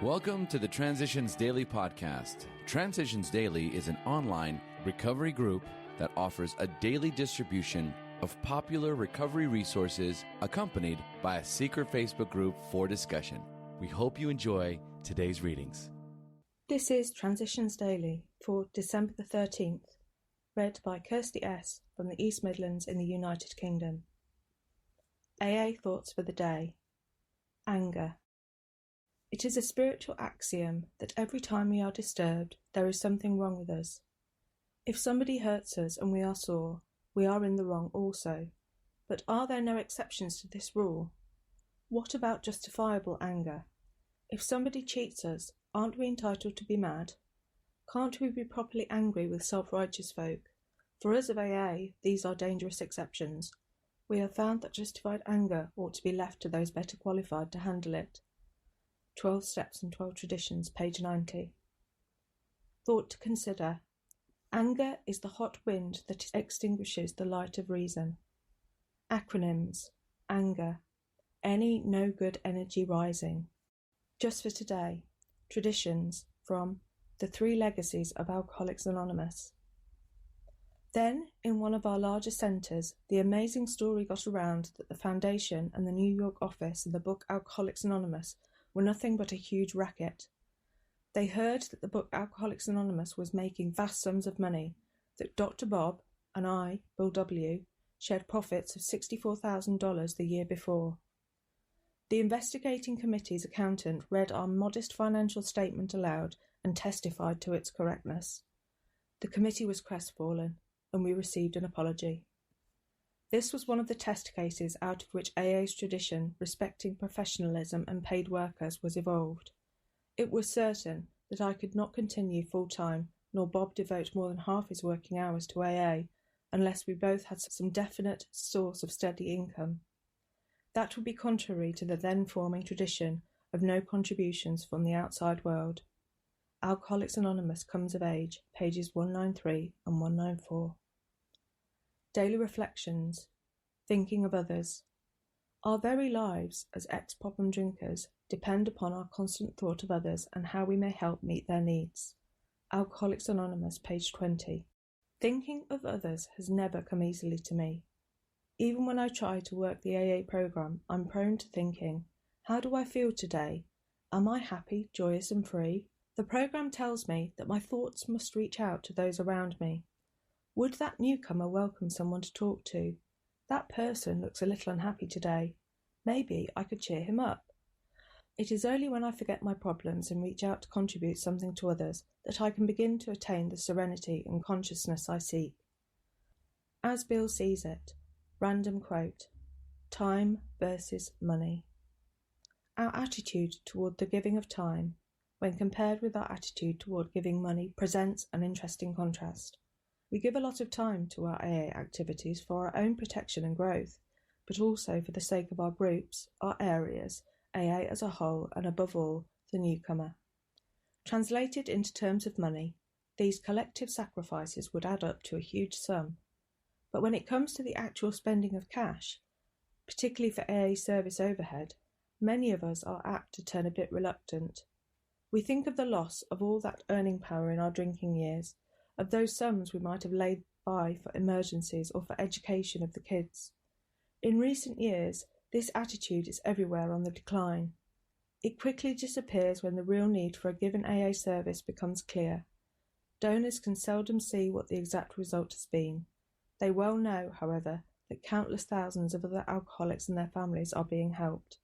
Welcome to the Transitions Daily podcast. Transitions Daily is an online recovery group that offers a daily distribution of popular recovery resources accompanied by a secret Facebook group for discussion. We hope you enjoy today's readings. This is Transitions Daily for December the 13th, read by Kirsty S. from the East Midlands in the United Kingdom. AA Thoughts for the Day. Anger. It is a spiritual axiom that every time we are disturbed, there is something wrong with us. If somebody hurts us and we are sore, we are in the wrong also. But are there no exceptions to this rule? What about justifiable anger? If somebody cheats us, aren't we entitled to be mad? Can't we be properly angry with self-righteous folk? For us of AA, these are dangerous exceptions. We have found that justified anger ought to be left to those better qualified to handle it. 12 Steps and 12 Traditions, page 90. Thought to consider. Anger is the hot wind that extinguishes the light of reason. Acronyms. Anger. Any no good energy rising. Just for today. Traditions from The Three Legacies of Alcoholics Anonymous. Then, in one of our larger centres, the amazing story got around that the Foundation and the New York office of the book Alcoholics Anonymous were nothing but a huge racket. They heard that the book Alcoholics Anonymous was making vast sums of money, that Dr. Bob and I, Bill W., shared profits of $64,000 the year before. The investigating committee's accountant read our modest financial statement aloud and testified to its correctness. The committee was crestfallen, and we received an apology. This was one of the test cases out of which AA's tradition respecting professionalism and paid workers was evolved. It was certain that I could not continue full-time, nor Bob devote more than half his working hours to AA, unless we both had some definite source of steady income. That would be contrary to the then-forming tradition of no contributions from the outside world. Alcoholics Anonymous comes of age, pages 193 and 194. Daily Reflections. Thinking of others. Our very lives as ex-problem drinkers depend upon our constant thought of others and how we may help meet their needs. Alcoholics Anonymous, page 20. Thinking of others has never come easily to me. Even when I try to work the AA program, I'm prone to thinking, how do I feel today? Am I happy, joyous and free? The program tells me that my thoughts must reach out to those around me. Would that newcomer welcome someone to talk to? That person looks a little unhappy today. Maybe I could cheer him up. It is only when I forget my problems and reach out to contribute something to others that I can begin to attain the serenity and consciousness I seek. As Bill sees it. Random quote. Time versus money. Our attitude toward the giving of time, when compared with our attitude toward giving money, presents an interesting contrast. We give a lot of time to our AA activities for our own protection and growth, but also for the sake of our groups, our areas, AA as a whole, and above all, the newcomer. Translated into terms of money, these collective sacrifices would add up to a huge sum. But when it comes to the actual spending of cash, particularly for AA service overhead, many of us are apt to turn a bit reluctant. We think of the loss of all that earning power in our drinking years, of those sums we might have laid by for emergencies or for education of the kids. In recent years, this attitude is everywhere on the decline. It quickly disappears when the real need for a given AA service becomes clear. Donors can seldom see what the exact result has been. They well know, however, that countless thousands of other alcoholics and their families are being helped.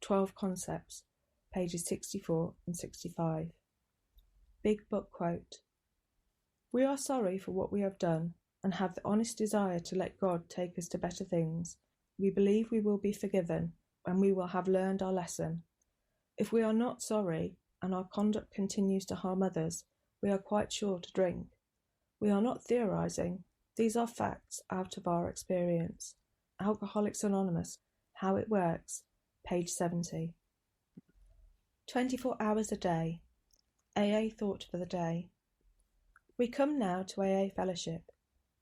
12 Concepts, pages 64 and 65. Big Book Quote. We are sorry for what we have done and have the honest desire to let God take us to better things. We believe we will be forgiven and we will have learned our lesson. If we are not sorry and our conduct continues to harm others, we are quite sure to drink. We are not theorizing. These are facts out of our experience. Alcoholics Anonymous, How It Works, page 70. 24 hours a day. AA Thought for the Day. We come now to AA Fellowship.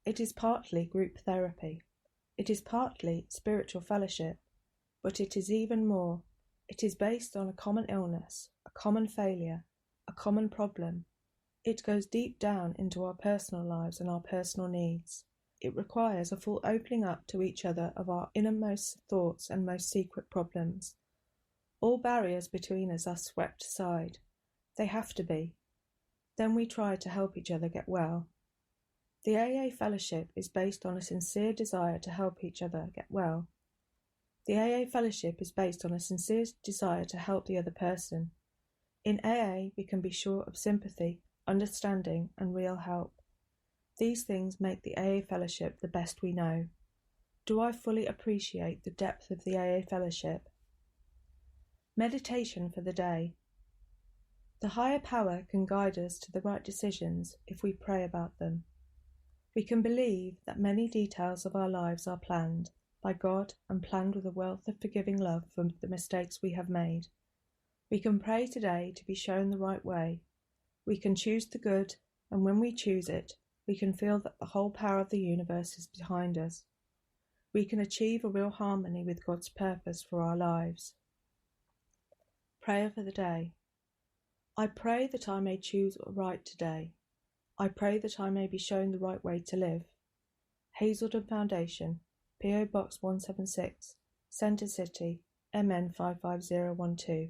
It is partly group therapy. It is partly spiritual fellowship. But it is even more. It is based on a common illness, a common failure, a common problem. It goes deep down into our personal lives and our personal needs. It requires a full opening up to each other of our innermost thoughts and most secret problems. All barriers between us are swept aside. They have to be. Then we try to help each other get well. The AA Fellowship is based on a sincere desire to help each other get well. The AA Fellowship is based on a sincere desire to help the other person. In AA, we can be sure of sympathy, understanding, and real help. These things make the AA Fellowship the best we know. Do I fully appreciate the depth of the AA Fellowship? Meditation for the day. The higher power can guide us to the right decisions if we pray about them. We can believe that many details of our lives are planned by God and planned with a wealth of forgiving love for the mistakes we have made. We can pray today to be shown the right way. We can choose the good, and when we choose it, we can feel that the whole power of the universe is behind us. We can achieve a real harmony with God's purpose for our lives. Prayer for the day. I pray that I may choose right today. I pray that I may be shown the right way to live. Hazelden Foundation, P.O. Box 176, Centre City, MN 55012.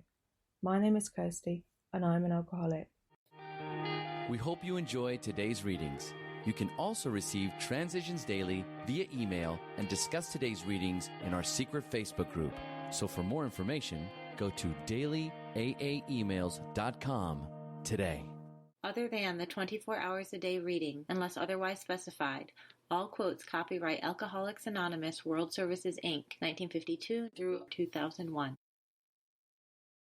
My name is Kirsty, and I am an alcoholic. We hope you enjoyed today's readings. You can also receive Transitions Daily via email and discuss today's readings in our secret Facebook group. So for more information, go to dailyaaemails.com today. Other than the 24 hours a day reading, unless otherwise specified, all quotes copyright Alcoholics Anonymous World Services, Inc., 1952 through 2001.